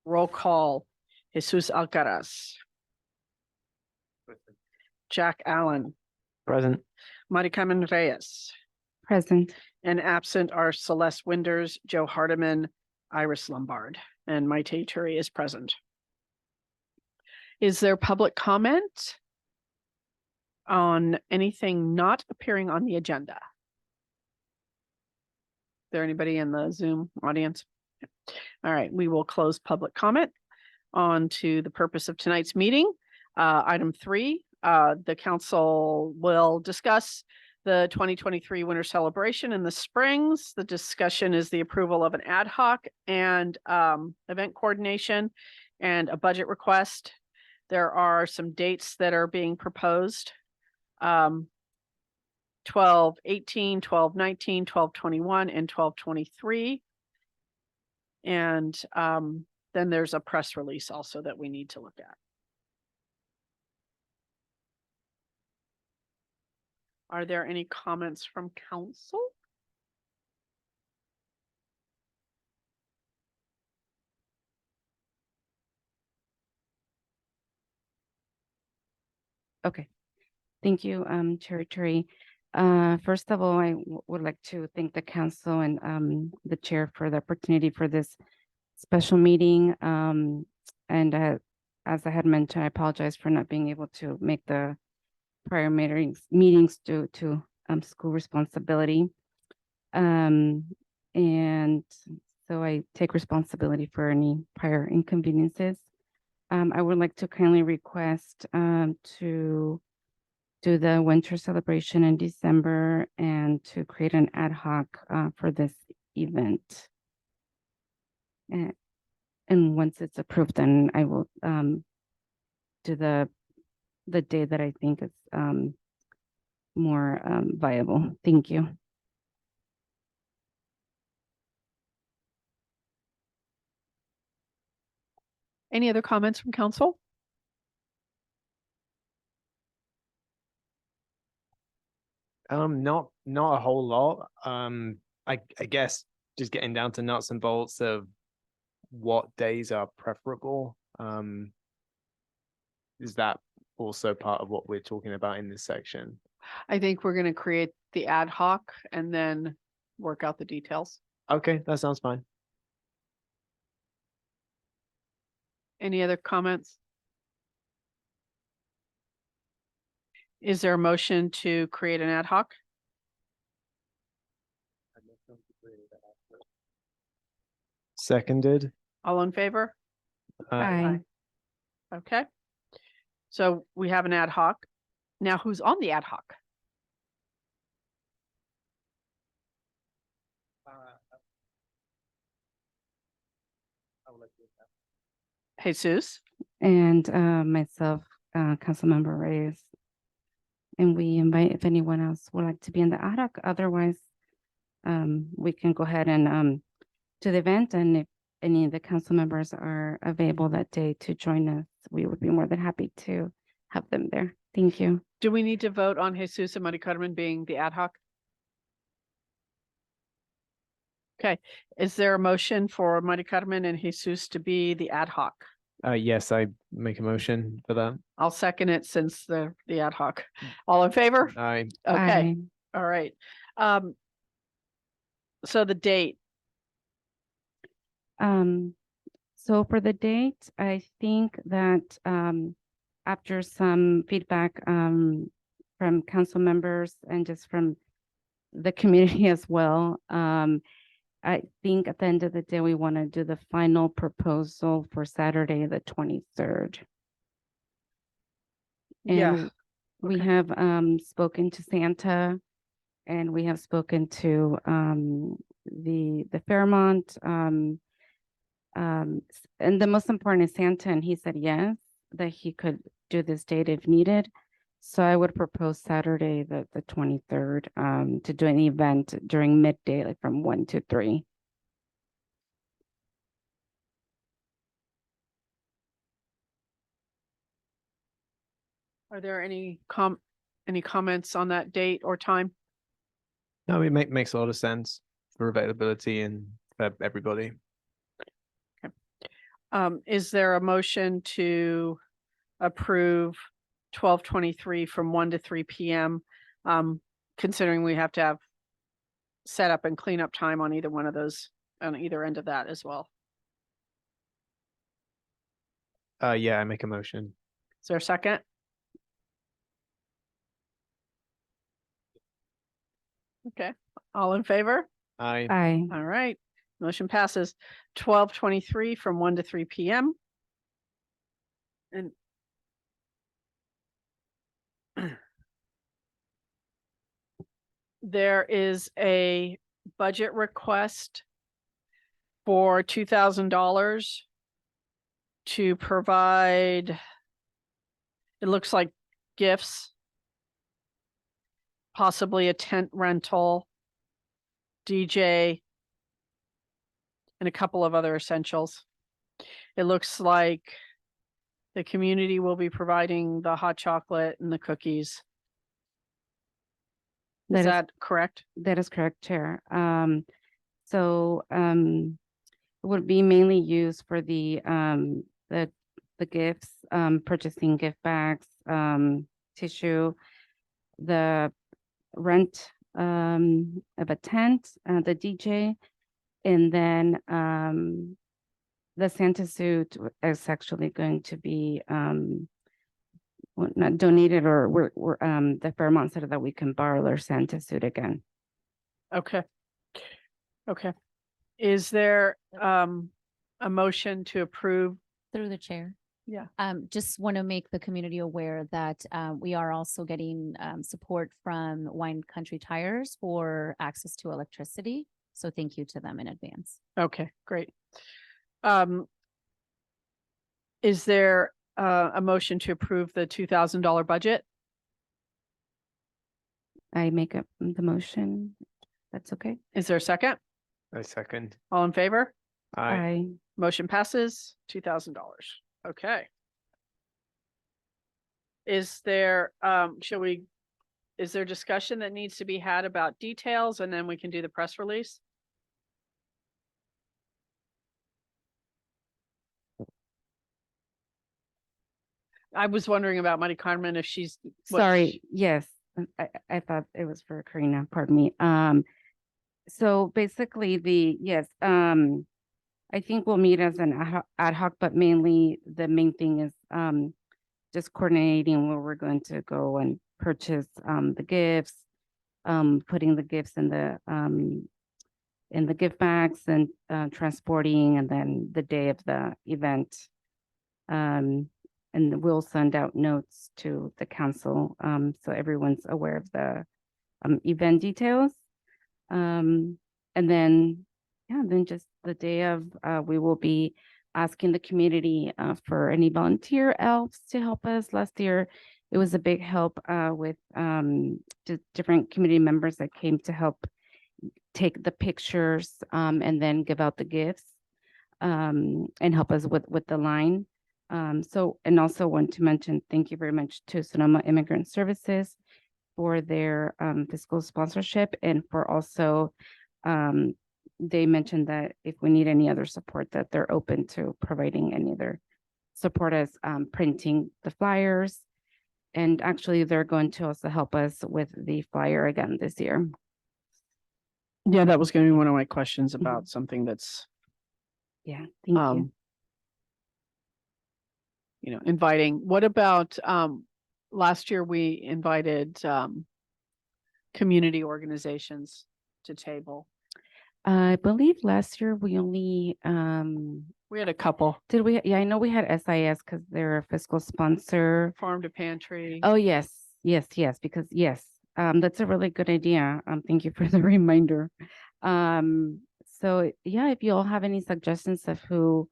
Roll call. Jesus Alcaraz, Jack Allen, Present. Mari Carmen Reyes, Present. and absent are Celeste Winders, Joe Hardiman, Iris Lombard, and Maite Turi is present. Is there public comment on anything not appearing on the agenda? Is there anybody in the Zoom audience? All right, we will close public comment on to the purpose of tonight's meeting. Item 3, the council will discuss the 2023 winter celebration in the Springs. The discussion is the approval of an ad hoc and event coordination and a budget request. There are some dates that are being proposed. 12/18, 12/19, 12/21, and 12/23. And then there's a press release also that we need to look at. Are there any comments from council? Okay. Thank you, Chair Turi. First of all, I would like to thank the council and the chair for the opportunity for this special meeting. And as I had mentioned, I apologize for not being able to make the prior meetings due to school responsibility. And so I take responsibility for any prior inconveniences. I would like to kindly request to do the winter celebration in December and to create an ad hoc for this event. And once it's approved, then I will do the day that I think is more viable. Thank you. Any other comments from council? Not a whole lot. I guess just getting down to nuts and bolts of what days are preferable. Is that also part of what we're talking about in this section? I think we're going to create the ad hoc and then work out the details. Okay, that sounds fine. Any other comments? Is there a motion to create an ad hoc? Seconded. All in favor? Aye. Okay. So we have an ad hoc. Now who's on the ad hoc? Jesus. And myself, Councilmember Reyes. And we invite if anyone else would like to be in the ad hoc. Otherwise, we can go ahead and to the event. And if any of the council members are available that day to join us, we would be more than happy to have them there. Thank you. Do we need to vote on Jesus and Mari Carmen being the ad hoc? Okay. Is there a motion for Mari Carmen and Jesus to be the ad hoc? Yes, I make a motion for that. I'll second it since the ad hoc. All in favor? Aye. Okay. Aye. All right. So the date. So for the date, I think that after some feedback from council members and just from the community as well, I think at the end of the day, we want to do the final proposal for Saturday, the 23rd. Yeah. And we Okay. have spoken to Santa, and we have spoken to the Fairmont, and the most important is Santa, and he said yes, that he could do this date if needed. So I would propose Saturday, the 23rd, to do an event during midday, like from 1 to 3. Are there any comments on that date or time? No, it makes a lot of sense for availability and for everybody. Is there a motion to approve 12/23 from 1 to 3 PM? Considering we have to have setup and cleanup time on either one of those, on either end of that as well. Yeah, I make a motion. Is there a second? Okay, all in favor? I, Aye. All right, motion passes 12/23 from 1 to 3 PM. And there is a budget request for $2,000 to provide, it looks like gifts, possibly a tent rental, DJ, and a couple of other essentials. It looks like the community will be providing the hot chocolate and the cookies. Is that correct? That is correct, Chair. It would be mainly used for the gifts, purchasing gift bags, tissue, the rent of a tent, the DJ, and then the Santa suit is actually going to be not donated, or we're the Fairmont said that we can borrow their Santa suit again. Okay. Okay. Is there a motion to approve? Through the chair. Yeah. Just want to make the community aware that we are also getting support from Wine Country Tires for access to electricity. So thank you to them in advance. Okay, great. Is there a motion to approve the $2,000 budget? I make up the motion. That's okay. Is there a second? I second. All in favor? I, Motion passes, $2,000. Okay. Is there, is there discussion that needs to be had about details, and then we can do the press release? I was wondering about Mari Carmen, if she's. what Sorry, she- yes, I thought it was for Karina, pardon me. So basically I think we'll meet as an ad hoc, but mainly the main thing is just coordinating where we're going to go and purchase the gifts, putting the gifts in the gift bags and transporting, and then the day of the event. And we'll send out notes to the council, so everyone's aware of the event details. And then, then just the day of, we will be asking the community for any volunteer elves to help us. Last year, it was a big help with different community members that came to help take the pictures and then give out the gifts and help us with the line. And also want to mention, thank you very much to Sonoma Immigrant Services for their fiscal sponsorship, and for also, they mentioned that if we need any other support, that they're open to providing any other support as printing the flyers. And actually, they're going to also help us with the flyer again this year. Yeah, that was gonna be one of my questions about something that's, Yeah, thank you. Inviting. What about, last year we invited, community organizations to table. I believe last year we only, We had a couple, did we? Yeah, I know we had SIS because they're a fiscal sponsor. farm to pantry. Oh, yes, because that's a really good idea. Thank you for the reminder. So yeah, if you all have any suggestions of who,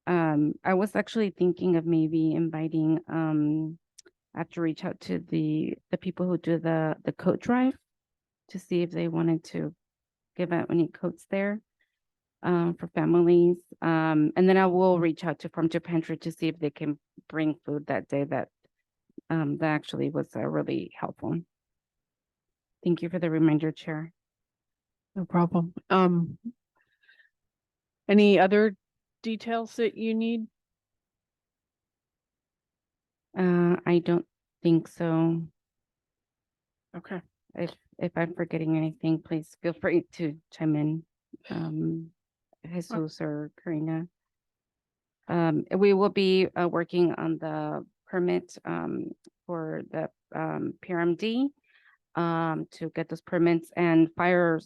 I was actually thinking of maybe inviting, I have to reach out to the people who do the coat drive to see if they wanted to give out any coats there for families. And then I will reach out to Farm to Pantry to see if they can bring food that day. That actually was really helpful. Thank you for the reminder, Chair. No problem. Any other details that you need? I don't think so. Okay. If I'm forgetting anything, please feel free to chime in. Jesus or Karina. We will be working on the permit for the PRMD to get those permits, and fire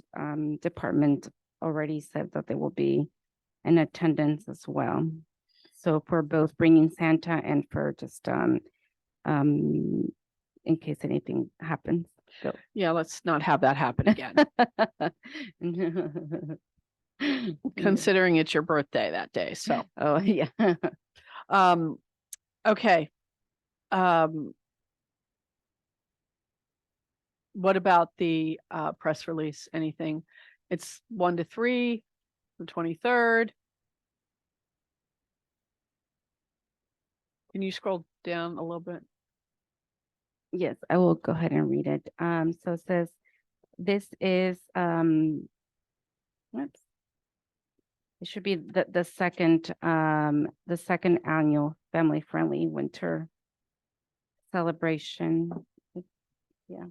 department already said that they will be in attendance as well. So for both bringing Santa and for just in case anything happens. So Yeah, let's not have that happen again, considering it's your birthday that day, so. Oh, yeah. Okay. What about the press release? Anything? It's 1 to 3, the 23rd. Can you scroll down a little bit? Yes, I will go ahead and read it. So it says, this is, whoops. It should be the second annual family-friendly winter celebration. Yeah.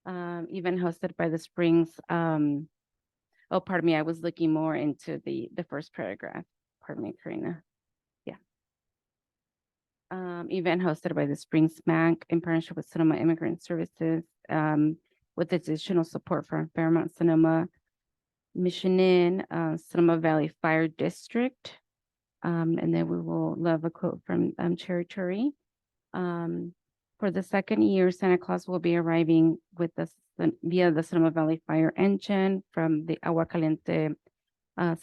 Event hosted by the Springs, oh, pardon me, I was looking more into the first paragraph. Pardon me, Karina. Yeah. Event hosted by the Springs MAC in partnership with Sonoma Immigrant Services, with additional support from Fairmont Sonoma, Mission Inn, Sonoma Valley Fire District. And then we will love a quote from Cherry Cherry. For the second year, Santa Claus will be arriving with us via the Sonoma Valley Fire Engine from the Agua Caliente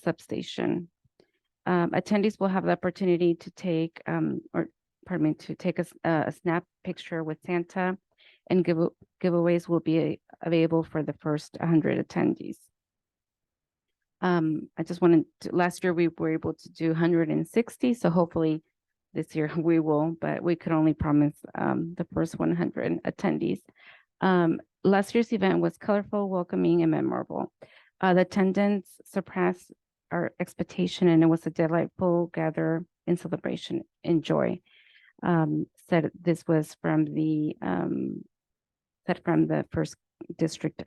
substation. Attendees will have the opportunity to take, to take a snap picture with Santa, and giveaways will be available for the first 100 attendees. I just wanted to, last year we were able to do 160, so hopefully this year we will, but we could only promise the first 100 attendees. Last year's event was colorful, welcoming, and memorable. The attendance surpassed our expectation, and it was a delightful gather in celebration and joy. Said this was from the first district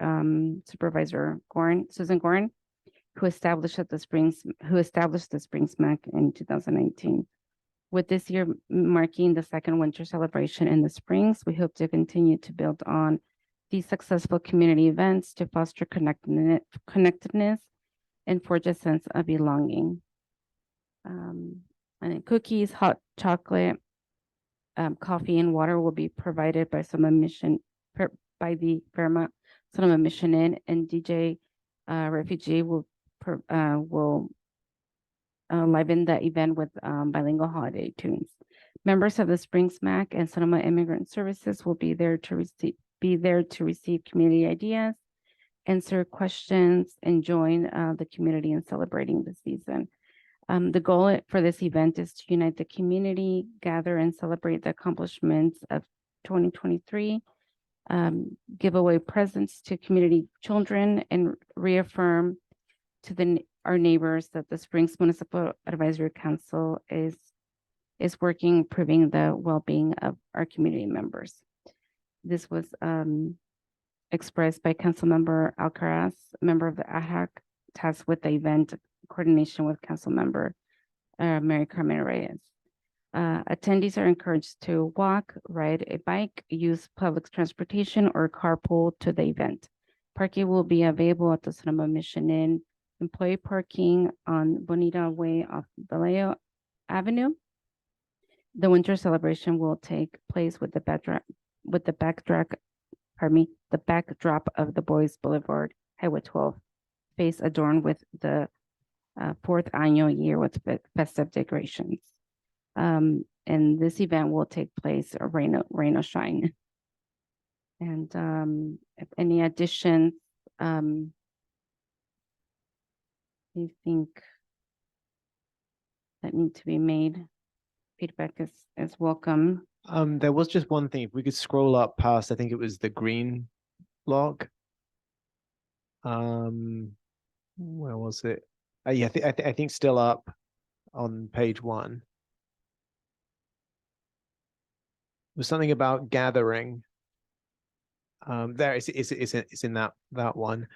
supervisor Susan Gorin, who established the Springs MAC in 2019. With this year marking the second winter celebration in the Springs, we hope to continue to build on these successful community events to foster connectedness and forge a sense of belonging. And then cookies, hot chocolate, coffee, and water will be provided by by the Fairmont Sonoma Mission Inn, and DJ Refugee will liven the event with bilingual holiday tunes. Members of the Springs MAC and Sonoma Immigrant Services will be there to receive community ideas, answer questions, and join the community in celebrating the season. The goal for this event is to unite the community, gather and celebrate the accomplishments of 2023, give away presents to community children, and reaffirm to our neighbors that the Springs Municipal Advisory Council is working, improving the well-being of our community members. This was expressed by Councilmember Alcaraz, member of the AHAC, tasked with the event coordination with Councilmember Mary Carmen Reyes. Attendees are encouraged to walk, ride a bike, use public transportation, or carpool to the event. Parking will be available at the Sonoma Mission Inn, employee parking on Bonita Way off Vallejo Avenue. The winter celebration will take place with the backdrop of the Boys Boulevard Highway 12 face adorned with the fourth annual year with festive decorations. And this event will take place rain or shine. And if any additions, you think that need to be made, feedback is welcome. There was just one thing. If we could scroll up past, I think it was the green log. Where was it? Yeah, I think still up on page 1. Was something about gathering. There it's in that one.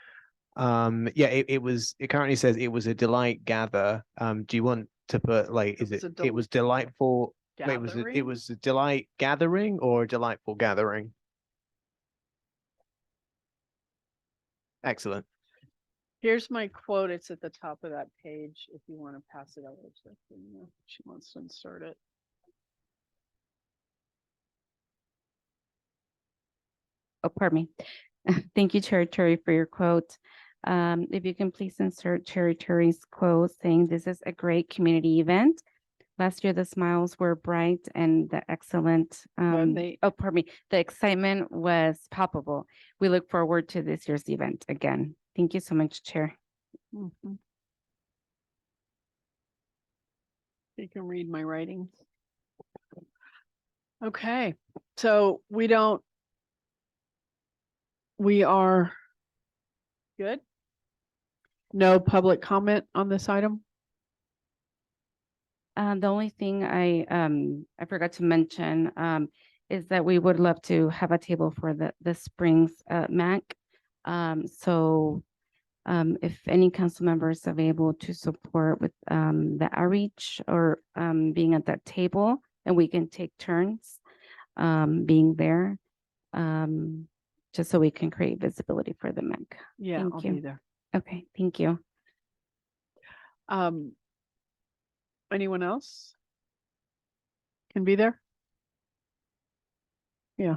Yeah, it currently says it was a delight gather. Do you want to put like, is it was delightful? Wait, it Gathering? was a delight gathering or a delightful gathering? Excellent. Here's my quote. It's at the top of that page. If you want to pass it over to Athena, she wants to insert it. Oh, pardon me. Thank you, Chair Terry, for your quote. If you can please insert Chair Terry's quote saying this is a great community event. Last year, the smiles were bright and the excellent, oh, pardon me, the excitement was palpable. We look forward to this year's event again. Thank you so much, Chair. Mhm. You can read my writing. Okay, so we are good? No public comment on this item? The only thing I forgot to mention, is that we would love to have a table for the Springs, MAC. So, if any council members are able to support with, the outreach or, being at that table, and we can take turns, being there, just so we can create visibility for the MAC. Yeah, Thank I'll you. be there. Okay, thank you. Anyone else? Can be there? Yeah,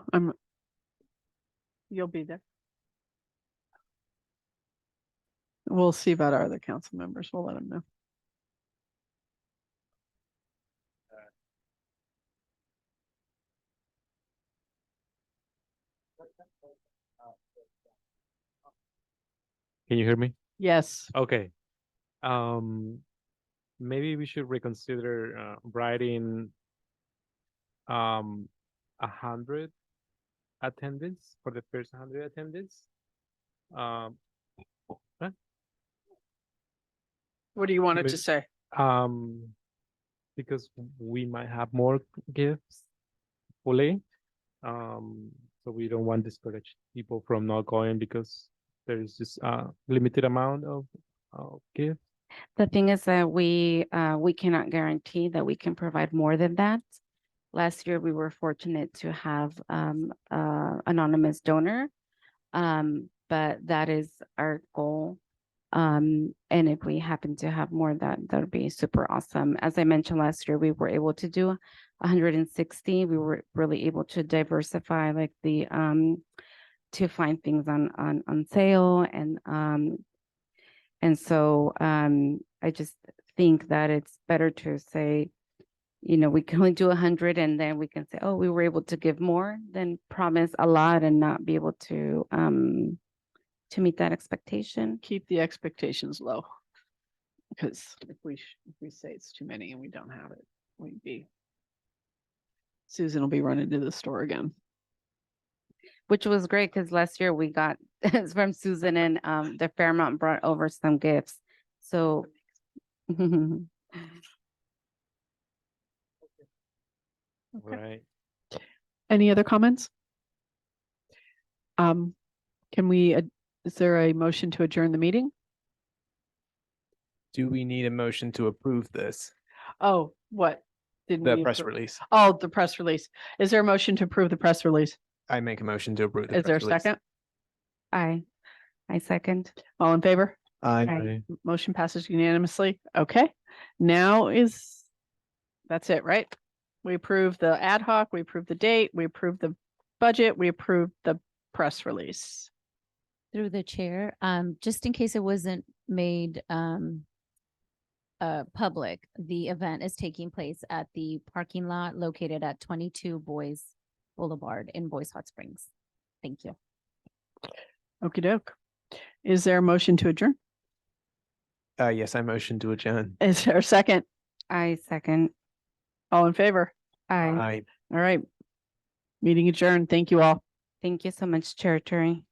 you'll be there. We'll see about our other council members. We'll let them know. Can you hear me? Yes, Okay. Maybe we should reconsider writing 100 attendance for the first 100 attendance. what do you want it to Maybe- say? Because we might have more gifts fully. So we don't want to discourage people from not going because there is just a limited amount of gifts. The thing is that we cannot guarantee that we can provide more than that. Last year, we were fortunate to have anonymous donor. But that is our goal. And if we happen to have more, that would be super awesome. As I mentioned last year, we were able to do 160. We were really able to diversify like the to find things on sale and so I just think that it's better to say, you know, we can only do 100 and then we can say, oh, we were able to give more than promise a lot and not be able to meet that expectation. Keep the expectations low. Because if we say it's too many and we don't have it, Susan will be running to the store again. Which was great because last year we got from Susan and the Fairmont brought over some gifts. So Okay. Right. Any other comments? Can we, is there a motion to adjourn the meeting? Do we need a motion to approve this? Oh, what? Didn't The we press approve- release. Oh, the press release. Is there a motion to approve the press release? I make a motion to approve the Is there a press release. second? I second. All in favor? Aye. Aye. Motion passes unanimously. Okay, that's it, right? We approve the ad hoc, we approve the date, we approve the budget, we approve the press release. Through the chair, just in case it wasn't made public, the event is taking place at the parking lot located at 22 Boys Boulevard in Boys Hot Springs. Thank you. Okey doke. Is there a motion to adjourn? Yes, I motion to adjourn. Is there a second? I second. All in favor? Aye. Aye. All right. Meeting adjourned. Thank you all. Thank you so much, Chair Terry.